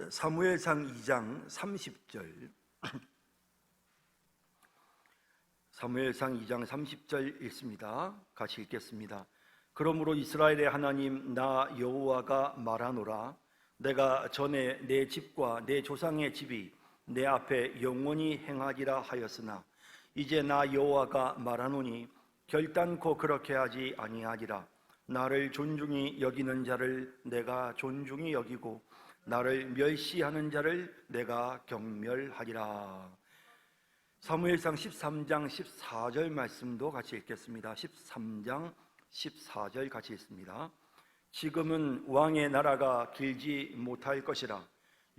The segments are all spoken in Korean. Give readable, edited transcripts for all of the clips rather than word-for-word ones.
사무엘상 2장 30절 사무엘상 2장 30절 읽습니다. 같이 읽겠습니다. 그러므로 이스라엘의 하나님 나 여호와가 말하노라. 내가 전에 내 집과 내 조상의 집이 내 앞에 영원히 행하리라 하였으나 이제 나 여호와가 말하노니 결단코 그렇게 하지 아니하리라. 나를 존중히 여기는 자를 내가 존중히 여기고 나를 멸시하는 자를 내가 경멸하리라. 사무엘상 13장 14절 말씀도 같이 읽겠습니다. 13장 14절 같이 읽습니다. 지금은 왕의 나라가 길지 못할 것이라.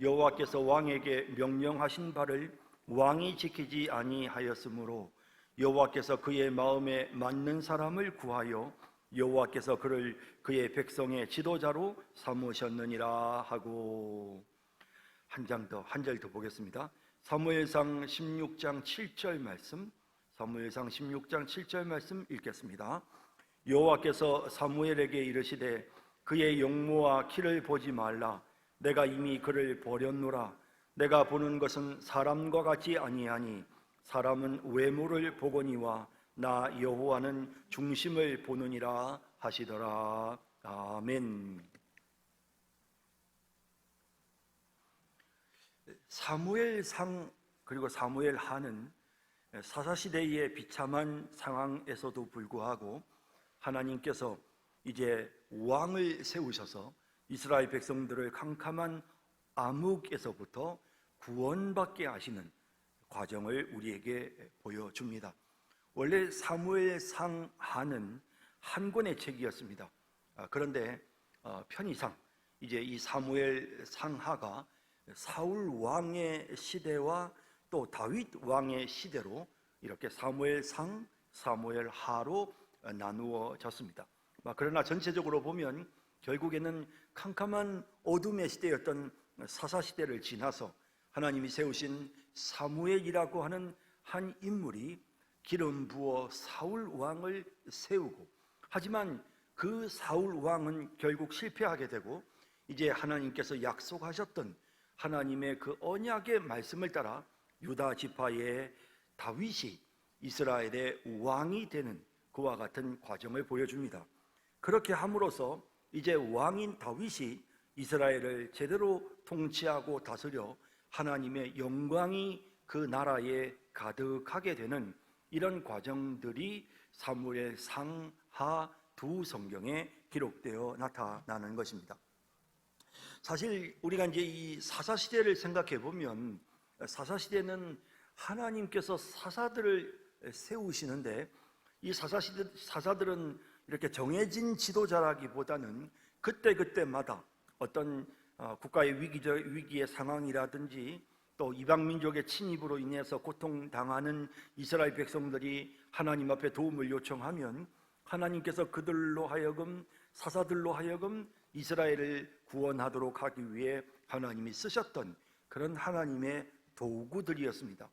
여호와께서 왕에게 명령하신 바를 왕이 지키지 아니하였으므로 여호와께서 그의 마음에 맞는 사람을 구하여 여호와께서 그를 그의 백성의 지도자로 삼으셨느니라 하고, 한 절 더 보겠습니다. 사무엘상 16장 7절 말씀, 사무엘상 16장 7절 말씀 읽겠습니다. 여호와께서 사무엘에게 이르시되 그의 용모와 키를 보지 말라. 내가 이미 그를 버렸노라. 내가 보는 것은 사람과 같지 아니하니 사람은 외모를 보거니와 나 여호와는 중심을 보느니라 하시더라. 아멘. 사무엘상 그리고 사무엘하는 사사시대의 비참한 상황에서도 불구하고 하나님께서 이제 왕을 세우셔서 이스라엘 백성들을 캄캄한 암흑에서부터 구원받게 하시는 과정을 우리에게 보여줍니다. 원래 사무엘상하는 한 권의 책이었습니다. 그런데 편의상 이제 이 사무엘상하가 사울 왕의 시대와 또 다윗 왕의 시대로 이렇게 사무엘상, 사무엘하로 나누어졌습니다. 그러나 전체적으로 보면 결국에는 캄캄한 어둠의 시대였던 사사시대를 지나서 하나님이 세우신 사무엘이라고 하는 한 인물이 기름 부어 사울 왕을 세우고, 하지만 그 사울 왕은 결국 실패하게 되고 이제 하나님께서 약속하셨던 하나님의 그 언약의 말씀을 따라 유다 지파의 다윗이 이스라엘의 왕이 되는 그와 같은 과정을 보여줍니다. 그렇게 함으로써 이제 왕인 다윗이 이스라엘을 제대로 통치하고 다스려 하나님의 영광이 그 나라에 가득하게 되는 이런 과정들이 사무엘상하 두 성경에 기록되어 나타나는 것입니다. 사실 우리가 이제 이 사사시대를 생각해 보면 사사시대는 하나님께서 사사들을 세우시는데 이 사사들은 이렇게 정해진 지도자라기보다는 그때그때마다 어떤 국가의 위기의 상황이라든지 또 이방민족의 침입으로 인해서 고통당하는 이스라엘 백성들이 하나님 앞에 도움을 요청하면 하나님께서 그들로 하여금, 사사들로 하여금 이스라엘을 구원하도록 하기 위해 하나님이 쓰셨던 그런 하나님의 도구들이었습니다.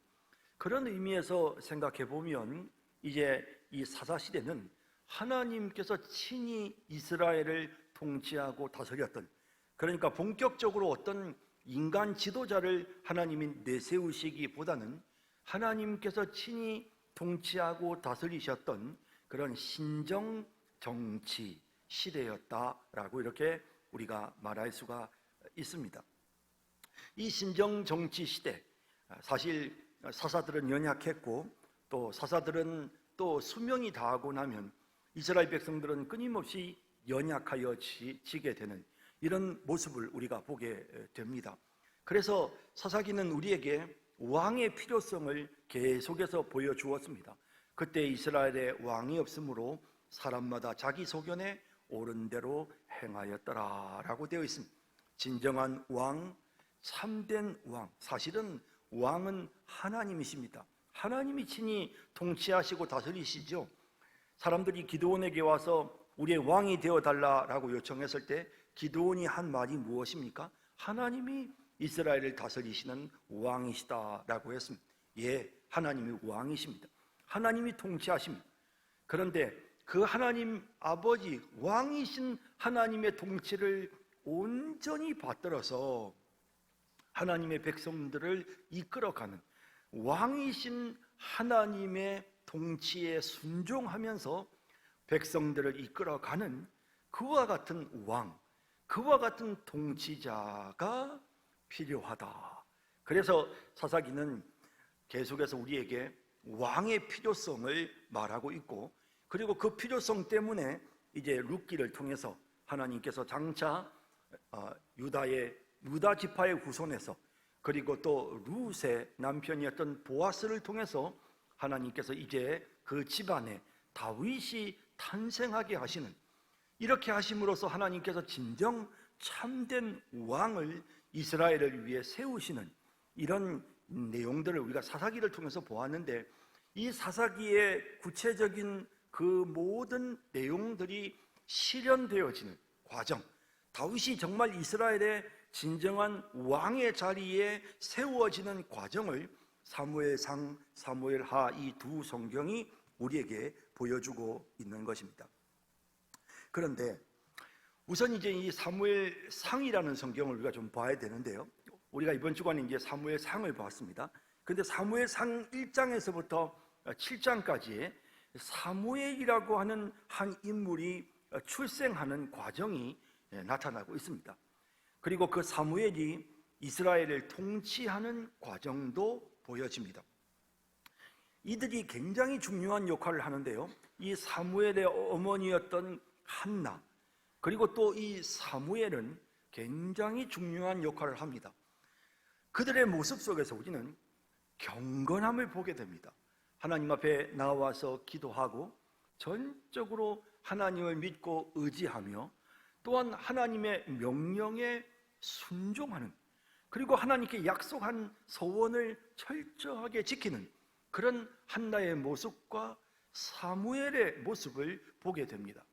그런 의미에서 생각해 보면 이제 이 사사시대는 하나님께서 친히 이스라엘을 통치하고 다스렸던, 그러니까 본격적으로 어떤 인간 지도자를 하나님이 내세우시기보다는 하나님께서 친히 통치하고 다스리셨던 그런 신정 정치 시대였다라고 이렇게 우리가 말할 수가 있습니다. 이 신정 정치 시대, 사실 사사들은 연약했고 또 사사들은 또 수명이 다하고 나면 이스라엘 백성들은 끊임없이 연약하여 지게 되는 이런 모습을 우리가 보게 됩니다. 그래서 사사기는 우리에게 왕의 필요성을 계속해서 보여주었습니다. 그때 이스라엘에 왕이 없으므로 사람마다 자기 소견에 옳은 대로 행하였더라라고 되어 있습니다. 진정한 왕, 참된 왕, 사실은 왕은 하나님이십니다. 하나님이 친히 통치하시고 다스리시죠. 사람들이 기드온에게 와서 우리의 왕이 되어달라라고 요청했을 때 기드온이 한 말이 무엇입니까? 하나님이 이스라엘을 다스리시는 왕이시다라고 했습니다. 예, 하나님이 왕이십니다. 하나님이 통치하십니다. 그런데 그 하나님 아버지 왕이신 하나님의 통치를 온전히 받들어서 하나님의 백성들을 이끌어가는 왕이신 하나님의 통치에 순종하면서 백성들을 이끌어가는 그와 같은 왕, 그와 같은 통치자가 필요하다. 그래서 사사기는 계속해서 우리에게 왕의 필요성을 말하고 있고, 그리고 그 필요성 때문에 이제 룻기를 통해서 하나님께서 장차 유다 지파의 후손에서, 그리고 또 룻의 남편이었던 보아스를 통해서 하나님께서 이제 그 집안에 다윗이 탄생하게 하시는, 이렇게 하심으로써 하나님께서 진정 참된 왕을 이스라엘을 위해 세우시는 이런 내용들을 우리가 사사기를 통해서 보았는데, 이 사사기의 구체적인 그 모든 내용들이 실현되어지는 과정, 다윗이 정말 이스라엘의 진정한 왕의 자리에 세워지는 과정을 사무엘상, 사무엘하 이 두 성경이 우리에게 보여주고 있는 것입니다. 그런데 우선 이제 이 사무엘상이라는 성경을 우리가 좀 봐야 되는데요, 우리가 이번 주간에 이제 사무엘상을 봤습니다. 그런데 사무엘상 1장에서부터 7장까지의 사무엘이라고 하는 한 인물이 출생하는 과정이 나타나고 있습니다. 그리고 그 사무엘이 이스라엘을 통치하는 과정도 보여집니다. 이들이 굉장히 중요한 역할을 하는데요, 이 사무엘의 어머니였던 한나, 그리고 또 이 사무엘은 굉장히 중요한 역할을 합니다. 그들의 모습 속에서 우리는 경건함을 보게 됩니다. 하나님 앞에 나와서 기도하고 전적으로 하나님을 믿고 의지하며, 또한 하나님의 명령에 순종하는, 그리고 하나님께 약속한 소원을 철저하게 지키는 그런 한나의 모습과 사무엘의 모습을 보게 됩니다.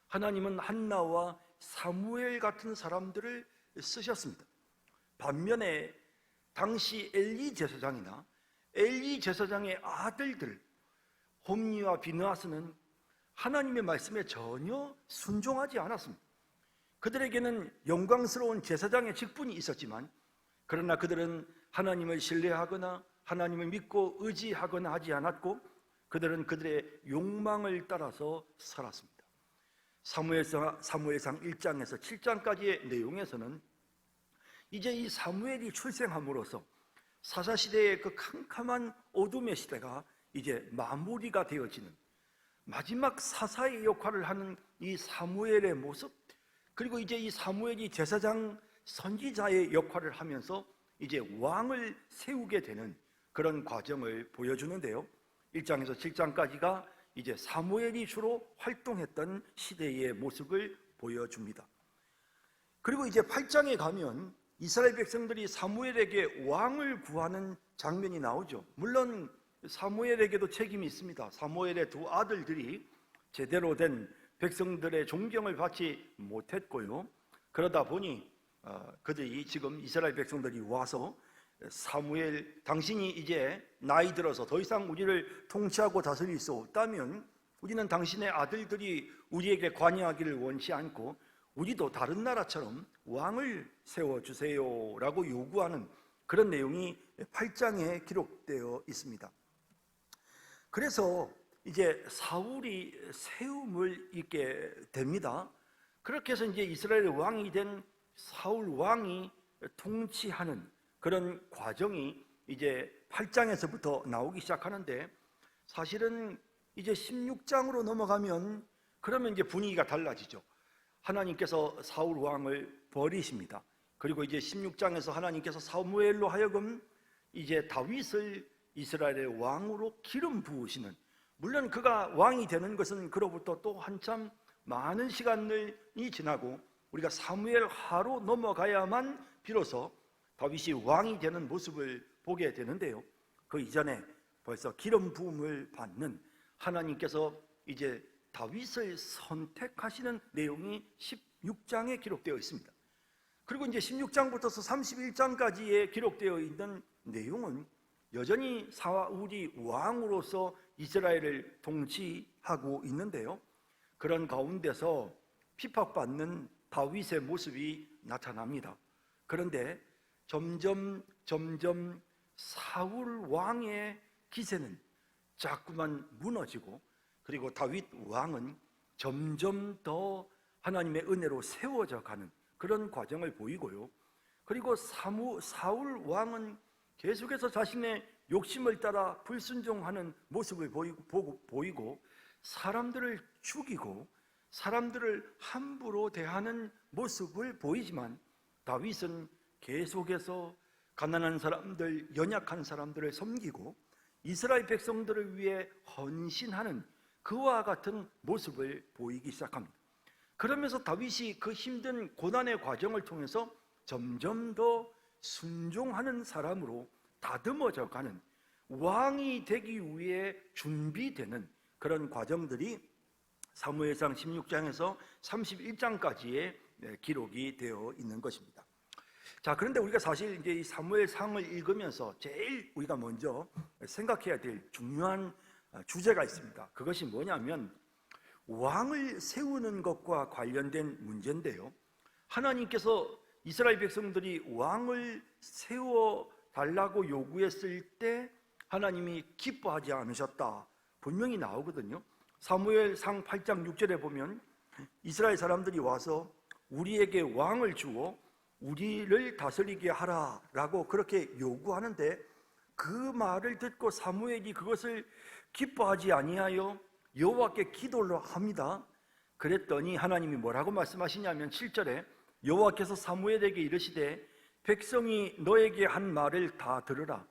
하나님은 한나와 사무엘 같은 사람들을 쓰셨습니다. 반면에 당시 엘리 제사장이나 엘리 제사장의 아들들 홈리와 비느하스는 하나님의 말씀에 전혀 순종하지 않았습니다. 그들에게는 영광스러운 제사장의 직분이 있었지만, 그러나 그들은 하나님을 신뢰하거나 하나님을 믿고 의지하거나 하지 않았고, 그들은 그들의 욕망을 따라서 살았습니다. 사무엘상 1장에서 7장까지의 내용에서는 이제 이 사무엘이 출생함으로써 사사시대의 그 캄캄한 어둠의 시대가 이제 마무리가 되어지는, 마지막 사사의 역할을 하는 이 사무엘의 모습, 그리고 이제 이 사무엘이 제사장 선지자의 역할을 하면서 이제 왕을 세우게 되는 그런 과정을 보여주는데요, 1장에서 7장까지가 이제 사무엘이 주로 활동했던 시대의 모습을 보여줍니다. 그리고 이제 8장에 가면 이스라엘 백성들이 사무엘에게 왕을 구하는 장면이 나오죠. 물론 사무엘에게도 책임이 있습니다. 사무엘의 두 아들들이 제대로 된 백성들의 존경을 받지 못했고요, 그러다 보니 그들이 지금 이스라엘 백성들이 와서 사무엘, 당신이 이제 나이 들어서 더 이상 우리를 통치하고 다스릴 수 없다면 우리는 당신의 아들들이 우리에게 관여하기를 원치 않고 우리도 다른 나라처럼 왕을 세워주세요 라고 요구하는 그런 내용이 8장에 기록되어 있습니다. 그래서 이제 사울이 세움을 입게 됩니다. 그렇게 해서 이제 이스라엘의 왕이 된 사울 왕이 통치하는 그런 과정이 이제 8장에서부터 나오기 시작하는데, 사실은 이제 16장으로 넘어가면 그러면 이제 분위기가 달라지죠. 하나님께서 사울 왕을 버리십니다. 그리고 이제 16장에서 하나님께서 사무엘로 하여금 이제 다윗을 이스라엘의 왕으로 기름 부으시는, 물론 그가 왕이 되는 것은 그로부터 또 한참 많은 시간이 지나고 우리가 사무엘하로 넘어가야만 비로소 다윗이 왕이 되는 모습을 보게 되는데요, 그 이전에 벌써 기름 부음을 받는 하나님께서 이제 다윗을 선택하시는 내용이 16장에 기록되어 있습니다. 그리고 이제 16장부터서 31장까지에 기록되어 있는 내용은 여전히 사울이 왕으로서 이스라엘을 통치하고 있는데요, 그런 가운데서 핍박받는 다윗의 모습이 나타납니다. 그런데 점점 사울 왕의 기세는 자꾸만 무너지고, 그리고 다윗 왕은 점점 더 하나님의 은혜로 세워져 가는 그런 과정을 보이고요. 그리고 사울 왕은 계속해서 자신의 욕심을 따라 불순종하는 모습을 보이고 사람들을 죽이고 사람들을 함부로 대하는 모습을 보이지만, 다윗은 계속해서 가난한 사람들, 연약한 사람들을 섬기고 이스라엘 백성들을 위해 헌신하는 그와 같은 모습을 보이기 시작합니다. 그러면서 다윗이 그 힘든 고난의 과정을 통해서 점점 더 순종하는 사람으로 다듬어져 가는, 왕이 되기 위해 준비되는 그런 과정들이 사무엘상 16장에서 31장까지의 기록이 되어 있는 것입니다. 자, 그런데 우리가 사실 이제 이 사무엘상을 읽으면서 제일 우리가 먼저 생각해야 될 중요한 주제가 있습니다. 그것이 뭐냐면 왕을 세우는 것과 관련된 문제인데요, 하나님께서 이스라엘 백성들이 왕을 세워 달라고 요구했을 때 하나님이 기뻐하지 않으셨다, 분명히 나오거든요. 사무엘상 8장 6절에 보면 이스라엘 사람들이 와서 우리에게 왕을 주어 우리를 다스리게 하라라고 그렇게 요구하는데, 그 말을 듣고 사무엘이 그것을 기뻐하지 아니하여 여호와께 기도를 합니다. 그랬더니 하나님이 뭐라고 말씀하시냐면 7절에 여호와께서 사무엘에게 이르시되 백성이 너에게 한 말을 다 들으라.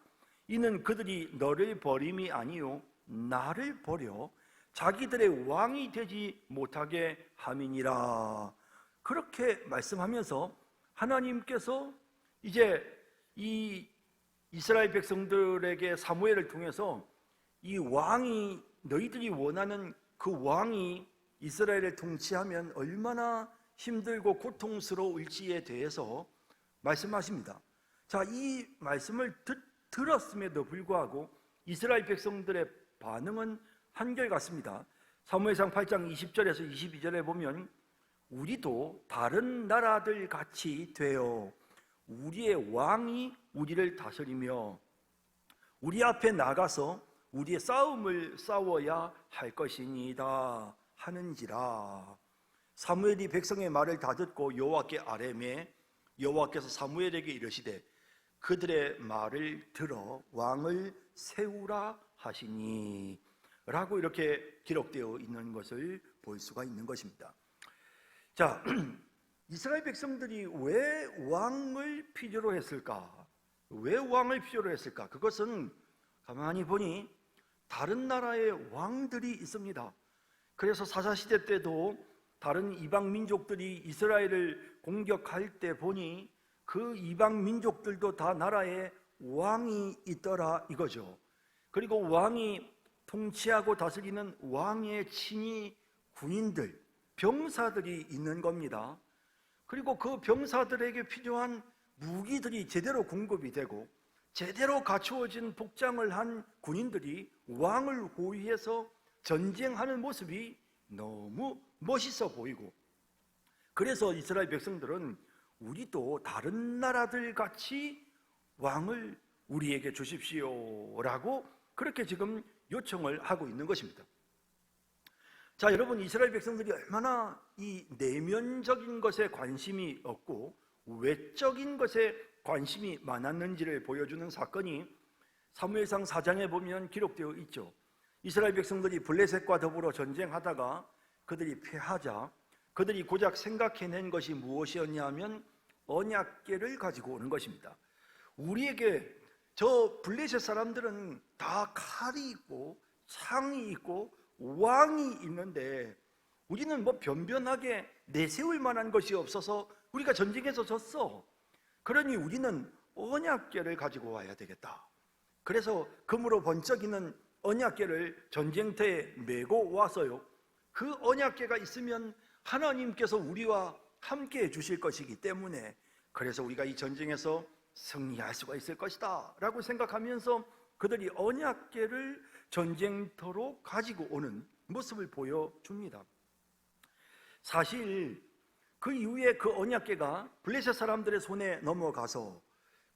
이는 그들이 너를 버림이 아니요 나를 버려 자기들의 왕이 되지 못하게 함이니라. 그렇게 말씀하면서 하나님께서 이제 이 이스라엘 백성들에게 사무엘을 통해서 이 왕이, 너희들이 원하는 그 왕이 이스라엘을 통치하면 얼마나 힘들고 고통스러울지에 대해서 말씀하십니다. 자, 이 말씀을 들었음에도 불구하고 이스라엘 백성들의 반응은 한결같습니다. 사무엘상 8장 20절에서 22절에 보면 우리도 다른 나라들 같이 되어 우리의 왕이 우리를 다스리며 우리 앞에 나가서 우리의 싸움을 싸워야 할 것이니이다 하는지라. 사무엘이 백성의 말을 다 듣고 여호와께 아뢰매 여호와께서 사무엘에게 이르시되 그들의 말을 들어 왕을 세우라 하시니 라고 이렇게 기록되어 있는 것을 볼 수가 있는 것입니다. 자, 이스라엘 백성들이 왜 왕을 필요로 했을까? 왜 왕을 필요로 했을까? 그것은 가만히 보니 다른 나라의 왕들이 있습니다. 그래서 사사시대 때도 다른 이방 민족들이 이스라엘을 공격할 때 보니 그 이방 민족들도 다 나라에 왕이 있더라 이거죠. 그리고 왕이 통치하고 다스리는 왕의 친위 군인들, 병사들이 있는 겁니다. 그리고 그 병사들에게 필요한 무기들이 제대로 공급이 되고 제대로 갖추어진 복장을 한 군인들이 왕을 호위해서 전쟁하는 모습이 너무 멋있어 보이고, 그래서 이스라엘 백성들은 우리도 다른 나라들 같이 왕을 우리에게 주십시오 라고 그렇게 지금 요청을 하고 있는 것입니다. 자, 여러분, 이스라엘 백성들이 얼마나 이 내면적인 것에 관심이 없고 외적인 것에 관심이 많았는지를 보여주는 사건이 사무엘상 4장에 보면 기록되어 있죠. 이스라엘 백성들이 블레셋과 더불어 전쟁하다가 그들이 패하자 그들이 고작 생각해낸 것이 무엇이었냐면 언약궤를 가지고 오는 것입니다. 우리에게 저 블레셋 사람들은 다 칼이 있고 창이 있고 왕이 있는데 우리는 뭐 변변하게 내세울 만한 것이 없어서 우리가 전쟁에서 졌어. 그러니 우리는 언약궤를 가지고 와야 되겠다. 그래서 금으로 번쩍이는 언약궤를 전쟁터에 메고 와서요, 그 언약궤가 있으면 하나님께서 우리와 함께 해주실 것이기 때문에 그래서 우리가 이 전쟁에서 승리할 수가 있을 것이다 라고 생각하면서 그들이 언약궤를 전쟁터로 가지고 오는 모습을 보여줍니다. 사실 그 이후에 그 언약궤가 블레셋 사람들의 손에 넘어가서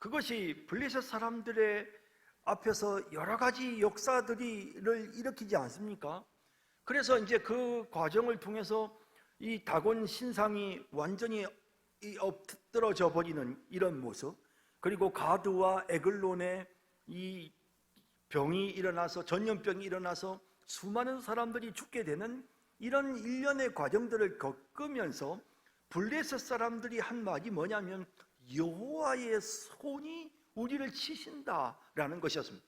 그것이 블레셋 사람들의 앞에서 여러 가지 역사들을 일으키지 않습니까? 그래서 이제 그 과정을 통해서 이 다곤 신상이 완전히 엎드러져 버리는 이런 모습, 그리고 가드와 에글론의 이 병이 일어나서, 전염병이 일어나서 수많은 사람들이 죽게 되는 이런 일련의 과정들을 겪으면서 블레셋 사람들이 한 말이 뭐냐면 여호와의 손이 우리를 치신다라는 것이었습니다.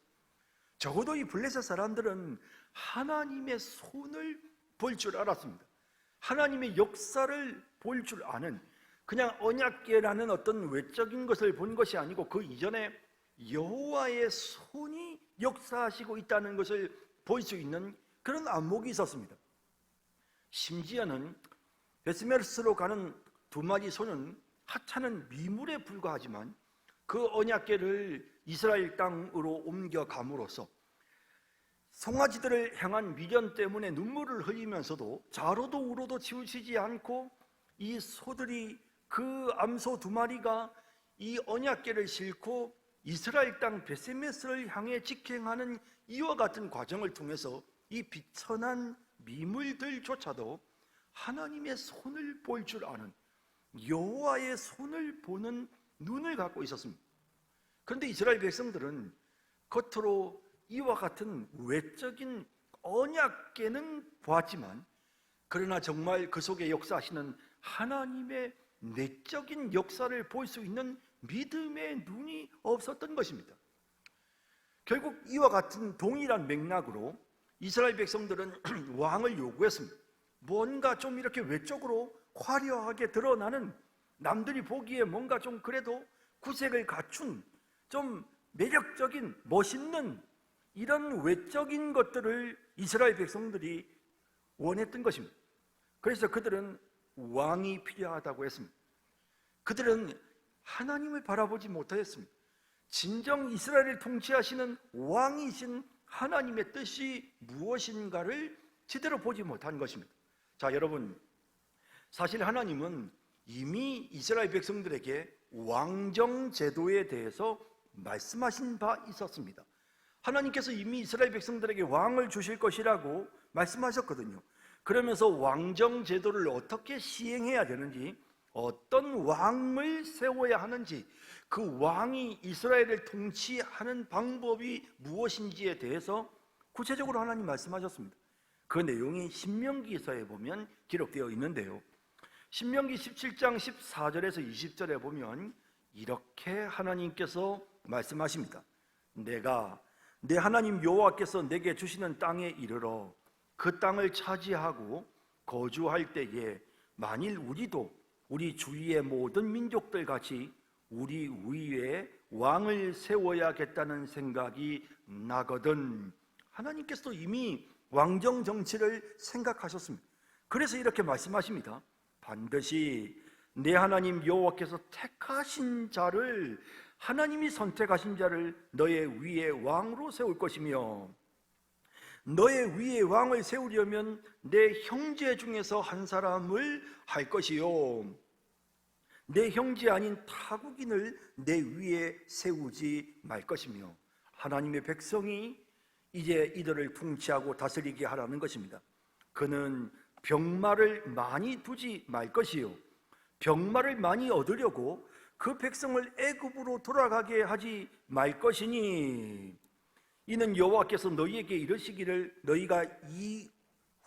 적어도 이 블레셋 사람들은 하나님의 손을 볼 줄 알았습니다. 하나님의 역사를 볼 줄 아는, 그냥 언약궤라는 어떤 외적인 것을 본 것이 아니고 그 이전에 여호와의 손이 역사하시고 있다는 것을 볼 수 있는 그런 안목이 있었습니다. 심지어는 베스메스로 가는 두 마리 소는 하찮은 미물에 불과하지만 그 언약궤를 이스라엘 땅으로 옮겨감으로써 송아지들을 향한 미련 때문에 눈물을 흘리면서도 좌로도 우로도 치우치지 않고 이 소들이, 그 암소 두 마리가 이 언약궤를 싣고 이스라엘 땅 베세메스를 향해 직행하는 이와 같은 과정을 통해서 이 비천한 미물들조차도 하나님의 손을 볼 줄 아는, 여호와의 손을 보는 눈을 갖고 있었습니다. 그런데 이스라엘 백성들은 겉으로 이와 같은 외적인 언약궤는 보았지만, 그러나 정말 그 속에 역사하시는 하나님의 내적인 역사를 볼 수 있는 믿음의 눈이 없었던 것입니다. 결국 이와 같은 동일한 맥락으로 이스라엘 백성들은 왕을 요구했습니다. 뭔가 좀 이렇게 외적으로 화려하게 드러나는, 남들이 보기에 뭔가 좀 그래도 구색을 갖춘, 좀 매력적인, 멋있는 이런 외적인 것들을 이스라엘 백성들이 원했던 것입니다. 그래서 그들은 왕이 필요하다고 했습니다. 그들은 하나님을 바라보지 못하였습니다. 진정 이스라엘을 통치하시는 왕이신 하나님의 뜻이 무엇인가를 제대로 보지 못한 것입니다. 자, 여러분, 사실 하나님은 이미 이스라엘 백성들에게 왕정 제도에 대해서 말씀하신 바 있었습니다. 하나님께서 이미 이스라엘 백성들에게 왕을 주실 것이라고 말씀하셨거든요. 그러면서 왕정 제도를 어떻게 시행해야 되는지, 어떤 왕을 세워야 하는지, 그 왕이 이스라엘을 통치하는 방법이 무엇인지에 대해서 구체적으로 하나님 말씀하셨습니다. 그 내용이 신명기서에 보면 기록되어 있는데요, 신명기 17장 14절에서 20절에 보면 이렇게 하나님께서 말씀하십니다. 내가 내 하나님 여호와께서 내게 주시는 땅에 이르러 그 땅을 차지하고 거주할 때에 만일 우리도 우리 주위의 모든 민족들 같이 우리 위에 왕을 세워야겠다는 생각이 나거든. 하나님께서도 이미 왕정 정치를 생각하셨습니다. 그래서 이렇게 말씀하십니다. 반드시 내 하나님 여호와께서 택하신 자를, 하나님이 선택하신 자를 너의 위에 왕으로 세울 것이며, 너의 위에 왕을 세우려면 내 형제 중에서 한 사람을 할 것이요, 내 형제 아닌 타국인을 내 위에 세우지 말 것이며, 하나님의 백성이 이제 이들을 통치하고 다스리게 하라는 것입니다. 그는 병마를 많이 두지 말 것이요, 병마를 많이 얻으려고 그 백성을 애굽으로 돌아가게 하지 말 것이니, 이는 여호와께서 너희에게 이르시기를 너희가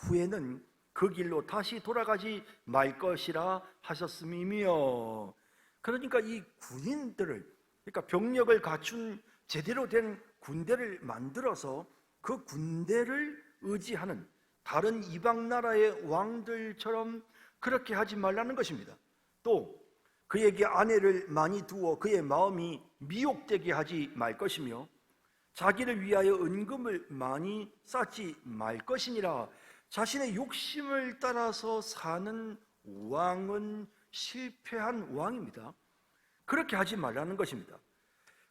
이후에는 그 길로 다시 돌아가지 말 것이라 하셨음이며. 그러니까 이 군인들을, 그러니까 병력을 갖춘 제대로 된 군대를 만들어서 그 군대를 의지하는 다른 이방 나라의 왕들처럼 그렇게 하지 말라는 것입니다. 또 그에게 아내를 많이 두어 그의 마음이 미혹되게 하지 말 것이며, 자기를 위하여 은금을 많이 쌓지 말 것이니라. 자신의 욕심을 따라서 사는 왕은 실패한 왕입니다. 그렇게 하지 말라는 것입니다.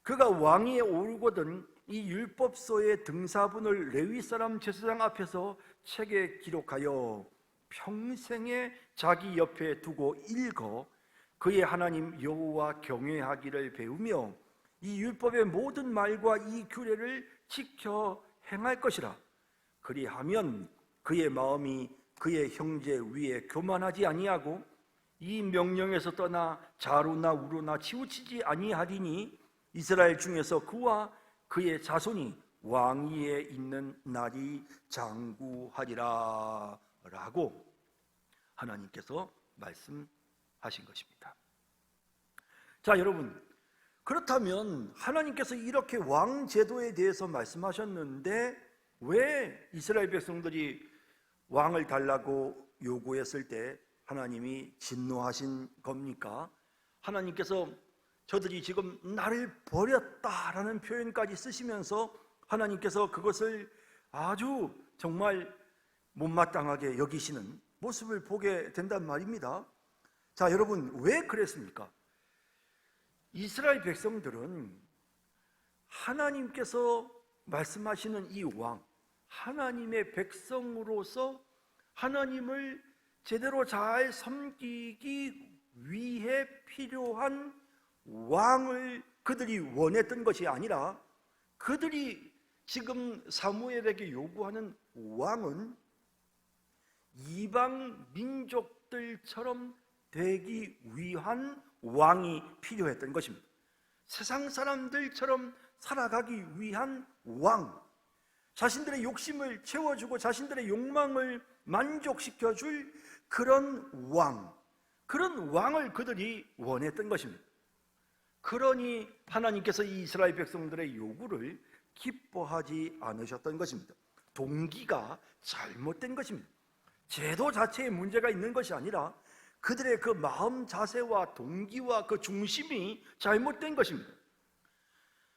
그가 왕위에 오르거든 이 율법서의 등사본을 레위 사람 제사장 앞에서 책에 기록하여 평생에 자기 옆에 두고 읽어 그의 하나님 여호와 경외하기를 배우며 이 율법의 모든 말과 이 규례를 지켜 행할 것이라. 그리하면 그의 마음이 그의 형제 위에 교만하지 아니하고 이 명령에서 떠나 좌로나 우로나 치우치지 아니하리니 이스라엘 중에서 그와 그의 자손이 왕위에 있는 날이 장구하리라 라고 하나님께서 말씀하신 것입니다. 자, 여러분, 그렇다면 하나님께서 이렇게 왕 제도에 대해서 말씀하셨는데 왜 이스라엘 백성들이 왕을 달라고 요구했을 때 하나님이 진노하신 겁니까? 하나님께서 저들이 지금 나를 버렸다라는 표현까지 쓰시면서 하나님께서 그것을 아주 정말 못마땅하게 여기시는 모습을 보게 된단 말입니다. 자, 여러분, 왜 그랬습니까? 이스라엘 백성들은 하나님께서 말씀하시는 이 왕, 하나님의 백성으로서 하나님을 제대로 잘 섬기기 위해 필요한 왕을 그들이 원했던 것이 아니라 그들이 지금 사무엘에게 요구하는 왕은 이방 민족들처럼 되기 위한 왕이 필요했던 것입니다. 세상 사람들처럼 살아가기 위한 왕, 자신들의 욕심을 채워주고 자신들의 욕망을 만족시켜줄 그런 왕, 그런 왕을 그들이 원했던 것입니다. 그러니 하나님께서 이 이스라엘 백성들의 요구를 기뻐하지 않으셨던 것입니다. 동기가 잘못된 것입니다. 제도 자체에 문제가 있는 것이 아니라 그들의 그 마음 자세와 동기와 그 중심이 잘못된 것입니다.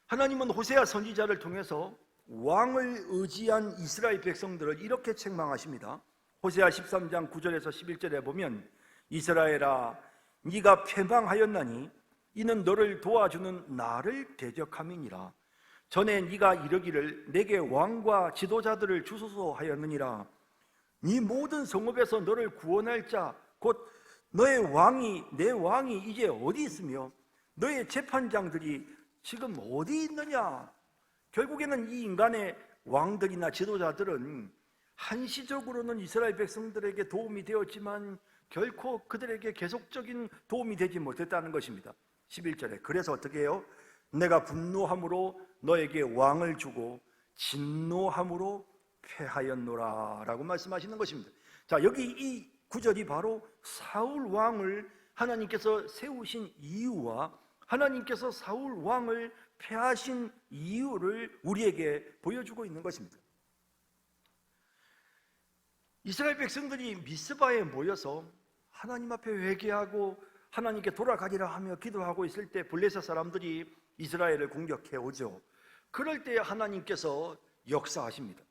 하나님은 호세아 선지자를 통해서 왕을 의지한 이스라엘 백성들을 이렇게 책망하십니다. 호세아 13장 9절에서 11절에 보면 이스라엘아 네가 패망하였나니 이는 너를 도와주는 나를 대적함이니라. 전에 네가 이르기를 내게 왕과 지도자들을 주소서 하였느니라. 네 모든 성읍에서 너를 구원할 자 곧 너의 왕이 내 왕이 이제 어디 있으며 너의 재판장들이 지금 어디 있느냐. 결국에는 이 인간의 왕들이나 지도자들은 한시적으로는 이스라엘 백성들에게 도움이 되었지만 결코 그들에게 계속적인 도움이 되지 못했다는 것입니다. 11절에 그래서 어떻게 해요? 내가 분노함으로 너에게 왕을 주고 진노함으로 패하였노라 라고 말씀하시는 것입니다. 자, 여기 이 구절이 바로 사울 왕을 하나님께서 세우신 이유와 하나님께서 사울 왕을 패하신 이유를 우리에게 보여주고 있는 것입니다. 이스라엘 백성들이 미스바에 모여서 하나님 앞에 회개하고 하나님께 돌아가리라 하며 기도하고 있을 때 블레셋 사람들이 이스라엘을 공격해 오죠. 그럴 때 하나님께서 역사하십니다.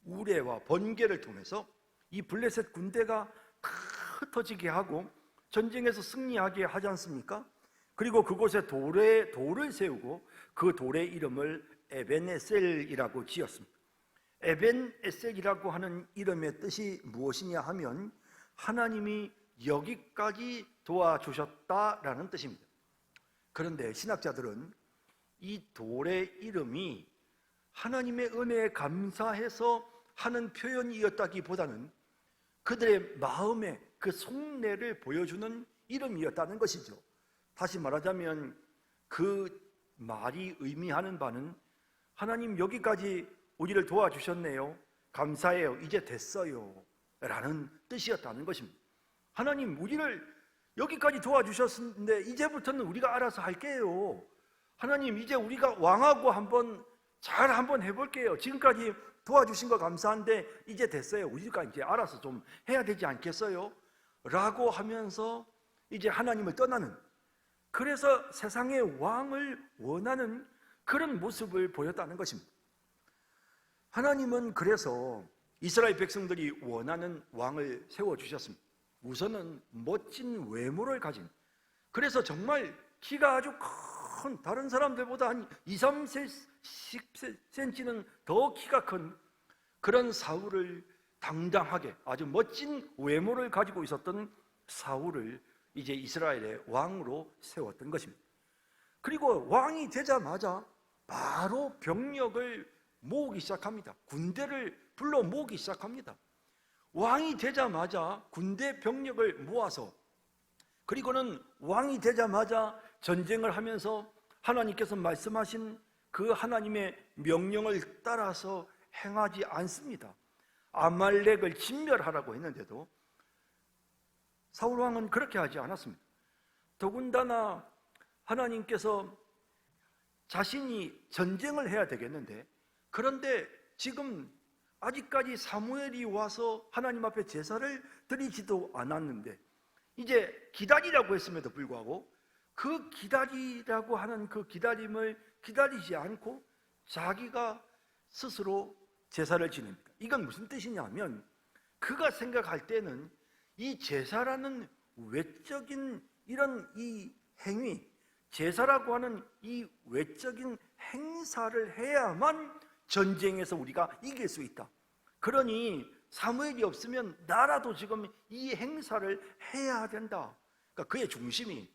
우레와 번개를 통해서 이 블레셋 군대가 흩어지게 하고 전쟁에서 승리하게 하지 않습니까? 그리고 그곳에 돌을 세우고 그 돌의 이름을 에벤에셀이라고 지었습니다. 에벤에셀이라고 하는 이름의 뜻이 무엇이냐 하면 하나님이 여기까지 도와주셨다라는 뜻입니다. 그런데 신학자들은 이 돌의 이름이 하나님의 은혜에 감사해서 하는 표현이었다기보다는 그들의 마음의 그 속내를 보여주는 이름이었다는 것이죠. 다시 말하자면 그 말이 의미하는 바는 하나님 여기까지 우리를 도와주셨네요. 감사해요. 이제 됐어요. 라는 뜻이었다는 것입니다. 하나님 우리를 여기까지 도와주셨는데 이제부터는 우리가 알아서 할게요. 하나님 이제 우리가 왕하고 한번 해볼게요. 지금까지 도와주신 거 감사한데 이제 됐어요. 우리가 이제 알아서 좀 해야 되지 않겠어요? 라고 하면서 이제 하나님을 떠나는, 그래서 세상의 왕을 원하는 그런 모습을 보였다는 것입니다. 하나님은 그래서 이스라엘 백성들이 원하는 왕을 세워주셨습니다. 우선은 멋진 외모를 가진, 그래서 정말 키가 아주 큰, 다른 사람들보다 한 10cm는 더 키가 큰 그런 사울을 당당하게 아주 멋진 외모를 가지고 있었던 사울을 이제 이스라엘의 왕으로 세웠던 것입니다. 그리고 왕이 되자마자 바로 병력을 모으기 시작합니다. 군대를 불러 모으기 시작합니다. 왕이 되자마자 군대 병력을 모아서, 그리고는 왕이 되자마자 전쟁을 하면서 하나님께서 말씀하신 그 하나님의 명령을 따라서 행하지 않습니다. 아말렉을 진멸하라고 했는데도 사울 왕은 그렇게 하지 않았습니다. 더군다나 하나님께서 자신이 전쟁을 해야 되겠는데, 그런데 지금 아직까지 사무엘이 와서 하나님 앞에 제사를 드리지도 않았는데 이제 기다리라고 했음에도 불구하고 그 기다리라고 하는 그 기다림을 기다리지 않고 자기가 스스로 제사를 지냅니다. 이건 무슨 뜻이냐면, 그가 생각할 때는 이 제사라는 외적인 이런 이 행위, 제사라고 하는 이 외적인 행사를 해야만 전쟁에서 우리가 이길 수 있다. 그러니 사무엘이 없으면 나라도 지금 이 행사를 해야 된다. 그러니까 그의 중심이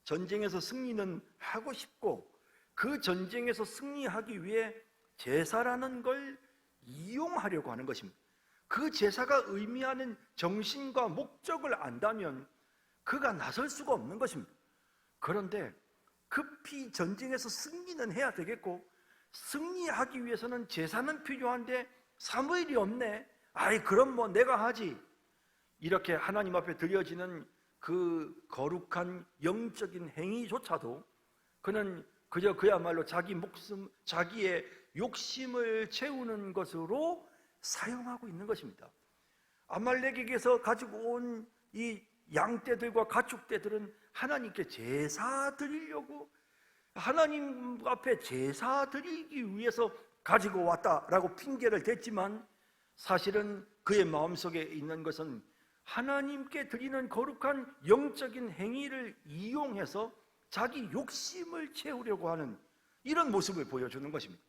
전쟁에서 승리는 하고 싶고, 그 전쟁에서 승리하기 위해 제사라는 걸 이용하려고 하는 것입니다. 그 제사가 의미하는 정신과 목적을 안다면 그가 나설 수가 없는 것입니다. 그런데 급히 전쟁에서 승리는 해야 되겠고, 승리하기 위해서는 제사는 필요한데 사무엘이 없네. 아이, 그럼 뭐 내가 하지. 이렇게 하나님 앞에 드려지는 그 거룩한 영적인 행위조차도 그는 그저 그야말로 자기 목숨, 자기의 욕심을 채우는 것으로 사용하고 있는 것입니다. 아말렉에게서 가지고 온 이 양떼들과 가축떼들은 하나님께 제사 드리려고, 하나님 앞에 제사 드리기 위해서 가지고 왔다라고 핑계를 댔지만, 사실은 그의 마음속에 있는 것은 하나님께 드리는 거룩한 영적인 행위를 이용해서 자기 욕심을 채우려고 하는 이런 모습을 보여주는 것입니다.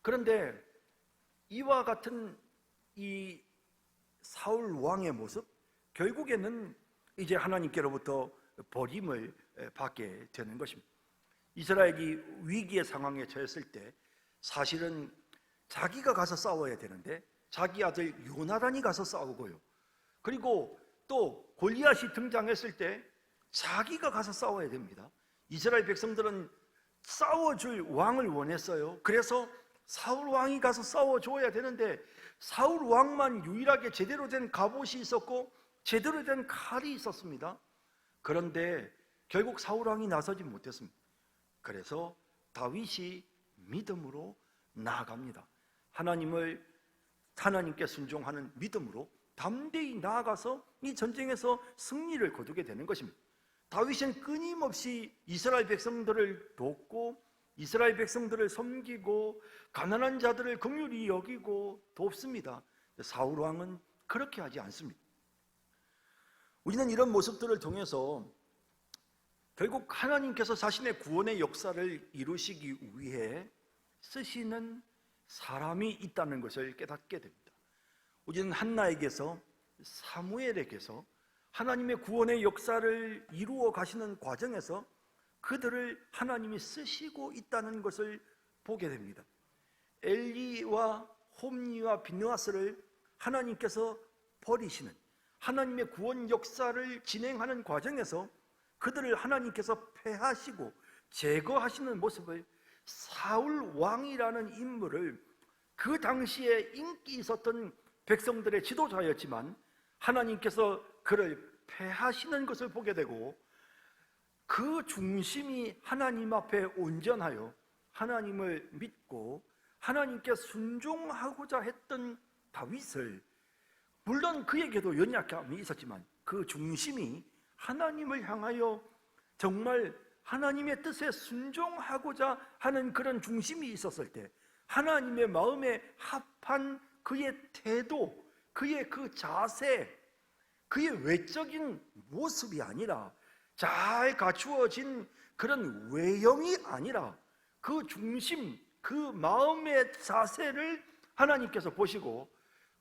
그런데 이와 같은 이 사울 왕의 모습, 결국에는 이제 하나님께로부터 버림을 받게 되는 것입니다. 이스라엘이 위기의 상황에 처했을 때 사실은 자기가 가서 싸워야 되는데 자기 아들 요나단이 가서 싸우고요, 그리고 또 골리앗이 등장했을 때 자기가 가서 싸워야 됩니다. 이스라엘 백성들은 싸워줄 왕을 원했어요. 그래서 사울 왕이 가서 싸워줘야 되는데 사울 왕만 유일하게 제대로 된 갑옷이 있었고 제대로 된 칼이 있었습니다. 그런데 결국 사울 왕이 나서지 못했습니다. 그래서 다윗이 믿음으로 나아갑니다. 하나님께 순종하는 믿음으로 담대히 나아가서 이 전쟁에서 승리를 거두게 되는 것입니다. 다윗은 끊임없이 이스라엘 백성들을 돕고 이스라엘 백성들을 섬기고 가난한 자들을 긍휼히 여기고 돕습니다. 사울 왕은 그렇게 하지 않습니다. 우리는 이런 모습들을 통해서 결국 하나님께서 자신의 구원의 역사를 이루시기 위해 쓰시는 사람이 있다는 것을 깨닫게 됩니다. 우리는 한나에게서 사무엘에게서 하나님의 구원의 역사를 이루어 가시는 과정에서 그들을 하나님이 쓰시고 있다는 것을 보게 됩니다. 엘리와 홈니와 비느하스를 하나님께서 버리시는, 하나님의 구원 역사를 진행하는 과정에서 그들을 하나님께서 패하시고 제거하시는 모습을, 사울 왕이라는 인물을 그 당시에 인기 있었던 백성들의 지도자였지만 하나님께서 그를 패하시는 것을 보게 되고, 그 중심이 하나님 앞에 온전하여 하나님을 믿고 하나님께 순종하고자 했던 다윗을, 물론 그에게도 연약함이 있었지만 그 중심이 하나님을 향하여 정말 하나님의 뜻에 순종하고자 하는 그런 중심이 있었을 때 하나님의 마음에 합한 그의 태도, 그의 그 자세, 그의 외적인 모습이 아니라, 잘 갖추어진 그런 외형이 아니라 그 중심, 그 마음의 자세를 하나님께서 보시고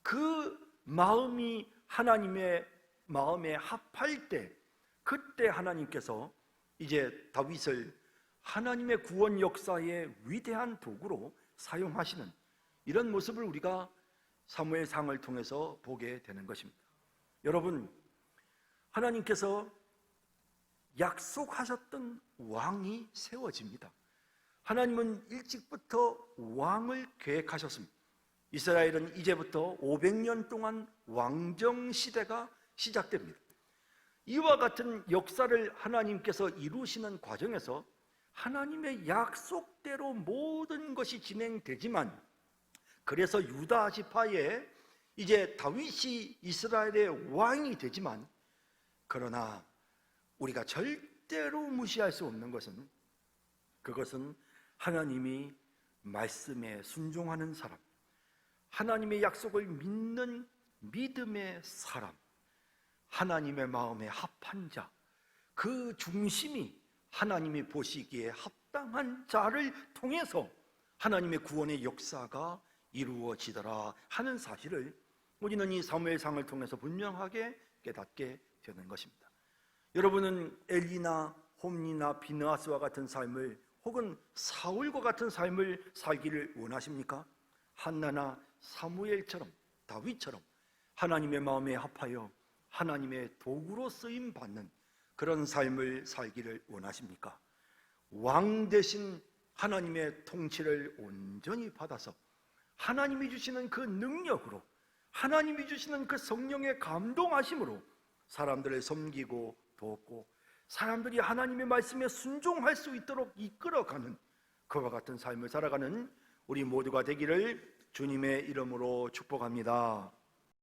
그 마음이 하나님의 마음에 합할 때, 그때 하나님께서 이제 다윗을 하나님의 구원 역사의 위대한 도구로 사용하시는 이런 모습을 우리가 사무엘상을 통해서 보게 되는 것입니다. 여러분, 하나님께서 약속하셨던 왕이 세워집니다. 하나님은 일찍부터 왕을 계획하셨습니다. 이스라엘은 이제부터 500년 동안 왕정 시대가 시작됩니다. 이와 같은 역사를 하나님께서 이루시는 과정에서 하나님의 약속대로 모든 것이 진행되지만, 그래서 유다 지파에 이제 다윗이 이스라엘의 왕이 되지만, 그러나 우리가 절대로 무시할 수 없는 것은, 그것은 하나님이 말씀에 순종하는 사람, 하나님의 약속을 믿는 믿음의 사람, 하나님의 마음에 합한 자, 그 중심이 하나님이 보시기에 합당한 자를 통해서 하나님의 구원의 역사가 이루어지더라 하는 사실을 우리는 이 사무엘상을 통해서 분명하게 깨닫게 되는 것입니다. 여러분은 엘리나 홈리나 비느하스와 같은 삶을, 혹은 사울과 같은 삶을 살기를 원하십니까? 한나나 사무엘처럼, 다윗처럼 하나님의 마음에 합하여 하나님의 도구로 쓰임 받는 그런 삶을 살기를 원하십니까? 왕 대신 하나님의 통치를 온전히 받아서 하나님이 주시는 그 능력으로, 하나님이 주시는 그 성령의 감동하심으로 사람들을 섬기고 돕고 사람들이 하나님의 말씀에 순종할 수 있도록 이끌어가는 그와 같은 삶을 살아가는 우리 모두가 되기를 주님의 이름으로 축복합니다.